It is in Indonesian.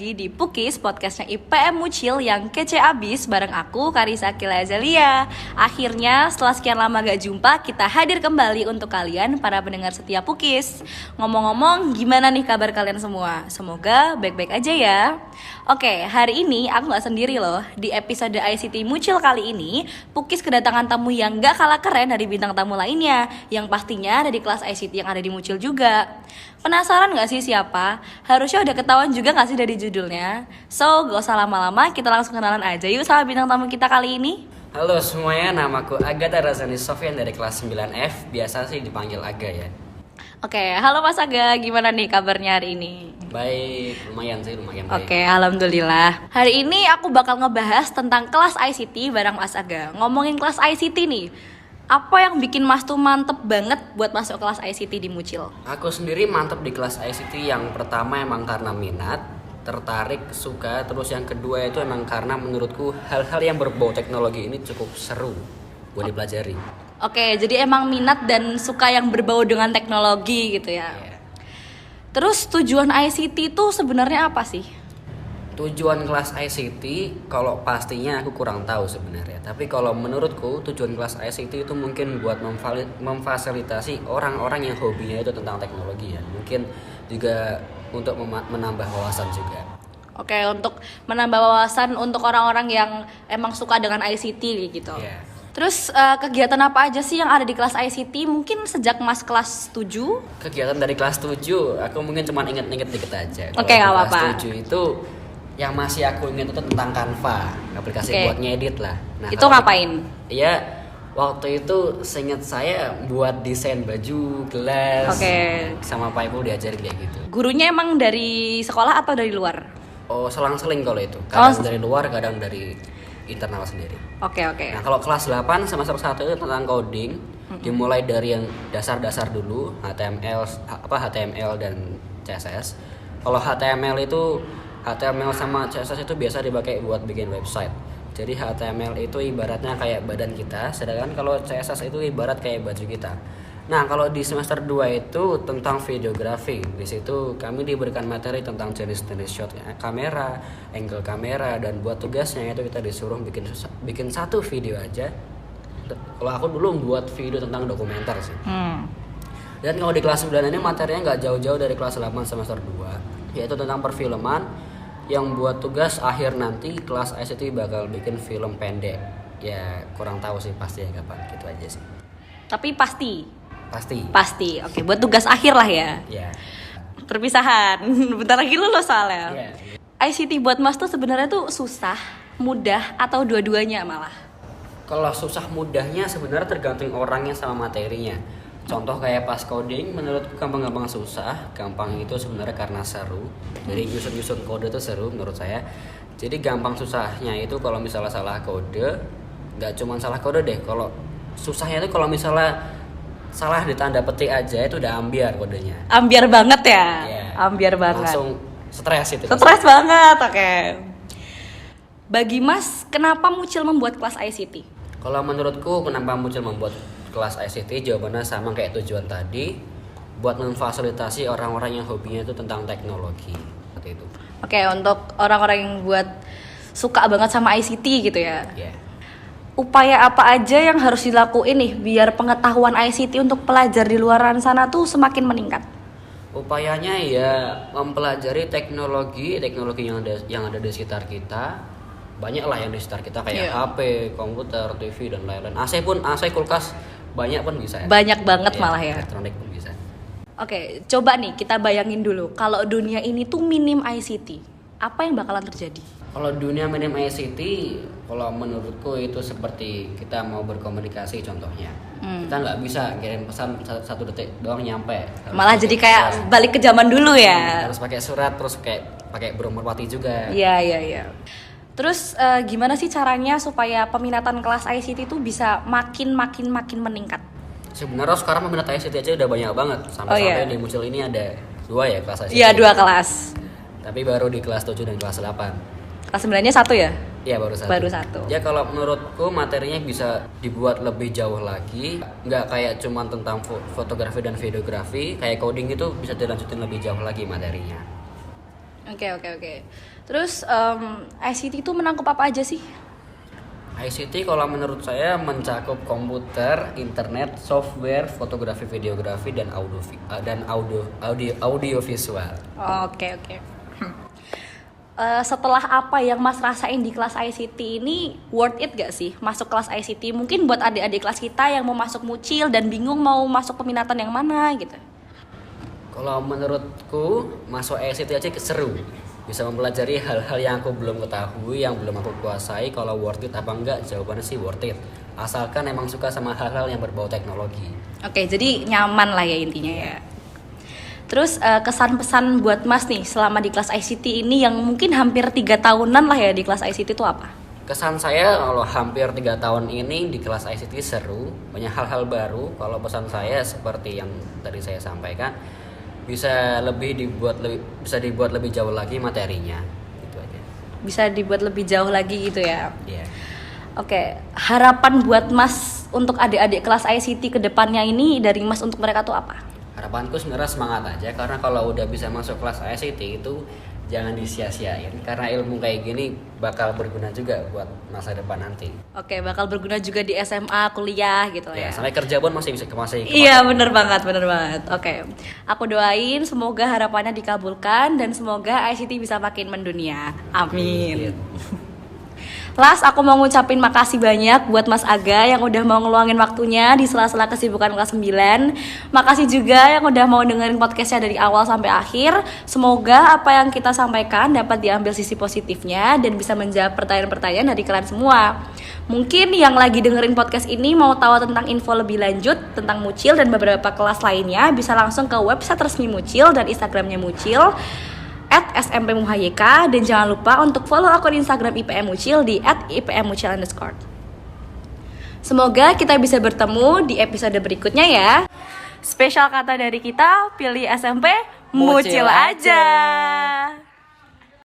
lagi di Pukis, podcastnya IPM Mucil yang kece abis bareng aku, Karisa Kilazalia. Akhirnya setelah sekian lama gak jumpa, kita hadir kembali untuk kalian para pendengar setia Pukis. Ngomong-ngomong, gimana nih kabar kalian semua? Semoga baik-baik aja ya. Oke, hari ini aku gak sendiri loh. Di episode ICT Mucil kali ini, Pukis kedatangan tamu yang gak kalah keren dari bintang tamu lainnya, yang pastinya ada di kelas ICT yang ada di Mucil juga. Penasaran gak sih siapa? Harusnya udah ketahuan juga gak sih dari judulnya? So, gak usah lama-lama, kita langsung kenalan aja yuk sama bintang tamu kita kali ini. Halo semuanya, namaku Agatha Razani Sofyan dari kelas 9F. Biasa sih dipanggil Aga ya. Oke, halo Mas Aga, gimana nih kabarnya hari ini? Baik, lumayan baik. Oke, alhamdulillah. Hari ini aku bakal ngebahas tentang kelas ICT bareng Mas Aga. Ngomongin kelas ICT nih, apa yang bikin Mas tuh mantep banget buat masuk kelas ICT di Mucil? Aku sendiri mantep di kelas ICT yang pertama emang karena minat, tertarik, suka. Terus yang kedua itu emang karena menurutku hal-hal yang berbau teknologi ini cukup seru buat dipelajari. Oke, jadi emang minat dan suka yang berbau dengan teknologi gitu ya. Yeah. Terus tujuan ICT itu sebenarnya apa sih? Tujuan kelas ICT kalau pastinya aku kurang tahu sebenarnya. Tapi kalau menurutku tujuan kelas ICT itu mungkin buat memfasilitasi orang-orang yang hobinya itu tentang teknologi ya. Mungkin juga untuk menambah wawasan juga. Oke, untuk menambah wawasan untuk orang-orang yang emang suka dengan ICT gitu. Yeah. Terus kegiatan apa aja sih yang ada di kelas ICT? Mungkin sejak Mas kelas 7? Kegiatan dari kelas 7, aku mungkin cuma inget-inget dikit aja. Oke, gak apa-apa. Kelas 7 itu yang masih aku ingat itu tentang Canva, aplikasi buat ngedit lah. Nah, itu ngapain? Iya, waktu itu seingat saya buat desain baju, gelas. Sama Pak Ibu diajarin kayak gitu. Gurunya emang dari sekolah atau dari luar? Oh, selang-seling kalau itu. Kadang dari luar, kadang dari internal sendiri. Oke. Nah, kalau kelas 8 semester 1 itu tentang coding, dimulai dari yang dasar-dasar dulu, HTML dan CSS. Kalau HTML sama CSS itu biasa dipakai buat bikin website. Jadi HTML itu ibaratnya kayak badan kita, sedangkan kalau CSS itu ibarat kayak baju kita. Nah, kalau di semester 2 itu tentang videografi. Di situ kami diberikan materi tentang jenis-jenis shot kamera, angle kamera, dan buat tugasnya itu kita disuruh bikin satu video aja. Kalau aku dulu buat video tentang dokumenter sih. Dan kalau di kelas 9 ini materinya nggak jauh-jauh dari kelas 8 semester 2, yaitu tentang perfilman. Yang buat tugas akhir nanti kelas ICT bakal bikin film pendek. Ya kurang tahu sih pastinya kapan, gitu aja sih. Tapi pasti. Oke, buat tugas akhir lah ya. Yeah. Perpisahan. Bentar lagi lulus soalnya. Yeah. ICT buat Mas tuh sebenarnya tuh susah, mudah, atau dua-duanya malah? Kalau susah mudahnya sebenarnya tergantung orangnya sama materinya. Contoh kayak pas coding, menurutku gampang-gampang susah. Gampang itu sebenarnya karena seru. Jadi nyusun kode itu seru menurut saya. Jadi gampang susahnya itu kalau misalnya salah kode, nggak cuma salah kode deh. Kalau susahnya itu kalau misalnya salah ditanda petik aja itu udah ambiar kodenya. Ambiar banget ya? Yeah. Ambiar banget. Langsung stres itu. Stres banget, oke. Bagi Mas, kenapa Mucil membuat kelas ICT? Kalau menurutku kenapa Mucil membuat kelas ICT, jawabannya sama kayak tujuan tadi, buat memfasilitasi orang-orang yang hobinya itu tentang teknologi seperti itu. Oke, untuk orang-orang yang buat suka banget sama ICT gitu ya. Yeah. Upaya apa aja yang harus dilakuin nih biar pengetahuan ICT untuk pelajar di luar sana tuh semakin meningkat? Upayanya ya mempelajari teknologi yang ada di sekitar kita. Banyak lah yang di sekitar kita kayak HP, komputer, TV dan lain-lain. AC, kulkas banyak pun bisa. Banyak banget malah ya. Elektronik pun bisa. Oke, coba nih kita bayangin dulu kalau dunia ini tuh minim ICT, apa yang bakalan terjadi? Kalau dunia minim ICT, kalau menurutku itu seperti kita mau berkomunikasi contohnya. Kita nggak bisa kirim pesan satu detik doang nyampe. Malah jadi kayak balik ke zaman dulu ya. Harus pakai surat, terus pakai burung merpati juga. Iya. Terus gimana sih caranya supaya peminatan kelas ICT itu bisa makin meningkat? Sebenarnya sekarang peminat ICT aja udah banyak banget. Sampai di Mucil ini ada 2 ya kelas ICT. Iya, 2 kelas. Tapi baru di kelas 7 dan kelas 8. Kelas 9-nya 1 ya? Iya, baru satu. Ya kalau menurutku materinya bisa dibuat lebih jauh lagi. Nggak kayak cuma tentang fotografi dan videografi. Kayak coding itu bisa dilanjutin lebih jauh lagi materinya. Oke. Terus ICT itu menangkap apa aja sih? ICT kalau menurut saya mencakup komputer, internet, software, fotografi, videografi dan audio visual. Oke. Setelah apa yang Mas rasain di kelas ICT ini, worth it gak sih masuk kelas ICT? Mungkin buat adik-adik kelas kita yang mau masuk Mucil dan bingung mau masuk peminatan yang mana gitu. Kalau menurutku masuk ICT aja seru, bisa mempelajari hal-hal yang aku belum ketahui, yang belum aku kuasai. Kalau worth it apa enggak, jawabannya sih worth it, asalkan emang suka sama hal-hal yang berbau teknologi. Oke, jadi nyaman lah ya intinya ya. Terus kesan-pesan buat Mas nih selama di kelas ICT ini yang mungkin hampir 3 tahunan lah ya di kelas ICT itu apa? Kesan saya kalau hampir 3 tahun ini di kelas ICT seru, banyak hal-hal baru. Kalau pesan saya seperti yang tadi saya sampaikan, bisa dibuat lebih jauh lagi materinya, gitu aja. Bisa dibuat lebih jauh lagi gitu ya. Iya. Oke, harapan buat Mas untuk adik-adik kelas ICT ke depannya ini dari Mas untuk mereka tuh apa? Harapanku sebenarnya semangat aja, karena kalau udah bisa masuk kelas ICT itu jangan disia-siain, karena ilmu kayak gini bakal berguna juga buat masa depan nanti. Oke, bakal berguna juga di SMA, kuliah gitu Ya, ya. sampai kerja pun masih bisa kepake. Iya, bener banget. Oke, aku doain semoga harapannya dikabulkan dan semoga ICT bisa makin mendunia. Amin. Last, aku mau ngucapin makasih banyak buat Mas Aga yang udah mau ngeluangin waktunya di sela-sela kesibukan kelas 9. Makasih juga yang udah mau dengerin podcastnya dari awal sampai akhir. Semoga apa yang kita sampaikan dapat diambil sisi positifnya dan bisa menjawab pertanyaan-pertanyaan dari kalian semua. Mungkin yang lagi dengerin podcast ini mau tahu tentang info lebih lanjut tentang Mucil dan beberapa kelas lainnya, bisa langsung ke website resmi Mucil dan Instagramnya Mucil @smpmuhyk, dan jangan lupa untuk follow akun Instagram IPM Mucil di @ipmmucil_. Semoga kita bisa bertemu di episode berikutnya ya. Spesial kata dari kita, pilih SMP Mucil aja.